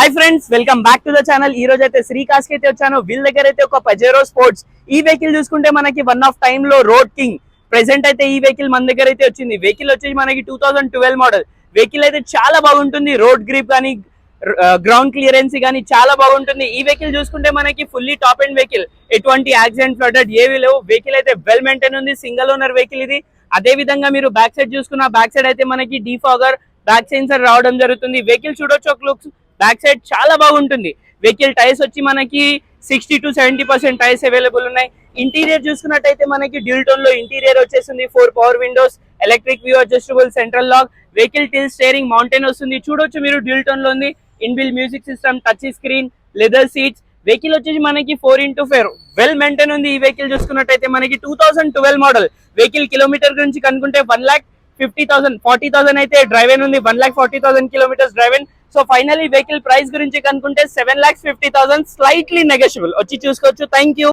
Hi friends, welcome back to the channel. ఈ రోజు అయితే శ్రీకాశ్ అయితే వచ్చాను. వీళ్ళ దగ్గర అయితే ఒక పజేరో స్పోర్ట్స్ ఈ వెహికల్ చూసుకుంటే మనకి వన్ ఆఫ్ టైమ్ లో రోడ్ కింగ్. ప్రెసెంట్ అయితే ఈ వెహికల్ మన దగ్గర అయితే వచ్చింది. వెహికల్ వచ్చేసి మనకి 2012 మోడల్. వెహికల్ అయితే చాలా బాగుంటుంది. రోడ్ గ్రిప్ కానీ గ్రౌండ్ క్లియరెన్స్ కానీ చాలా బాగుంటుంది. ఈ వెహికల్ చూసుకుంటే మనకి ఫుల్లీ టాప్ అండ్ వెహికల్, ఎటువంటి యాక్సిడెంట్ ఫ్లడెడ్ ఏవి లేవు. వెహికల్ అయితే వెల్ మెయింటైన్ ఉంది. సింగిల్ ఓనర్ వెహికల్ ఇది. అదే విధంగా మీరు బ్యాక్ సైడ్ చూసుకున్న బ్యాక్ సైడ్ అయితే మనకి డీఫాగర్, బ్యాక్ సెన్సర్ రావడం జరుగుతుంది. వెహికల్ చూడొచ్చు ఒక లుక్స్. బ్యాక్ సైడ్ చాలా బాగుంటుంది. వెహికల్ టైర్స్ వచ్చి మనకి 60 to 70% టైర్స్ అవైలబుల్ ఉన్నాయి. ఇంటీరియర్ చూసుకున్నట్టయితే మనకి డ్యూల్ టోన్ లో ఇంటీరియర్ వచ్చేసింది. 4 power windows, electric view adjustable central lock, vehicle tilt steering mounted వస్తుంది. చూడొచ్చు మీరు డ్యూల్ టోన్ లో ఉంది. Inbuilt music system, touch screen, leather seats. Vehicle వచ్చేసి మనకి 4x4 వెల్ మెయింటైన్ ఉంది. ఈ వెహికల్ చూసుకున్నట్టయితే మనకి 2012 మోడల్. వెహికల్ కిలోమీటర్ గురించి కనుక్కుంటే 1,50,000 40,000 అయితే డ్రైవ్ అయిన ఉంది. 1,40,000 కిలోమీటర్స్ డ్రైవ్ అయిన. సో ఫైనల్లీ వెహికల్ ప్రైస్ గురించి కనుక్కుంటే 7,50,000 స్లైట్లీ నెగోషియబుల్. వచ్చి చూసుకోవచ్చు. Thank you.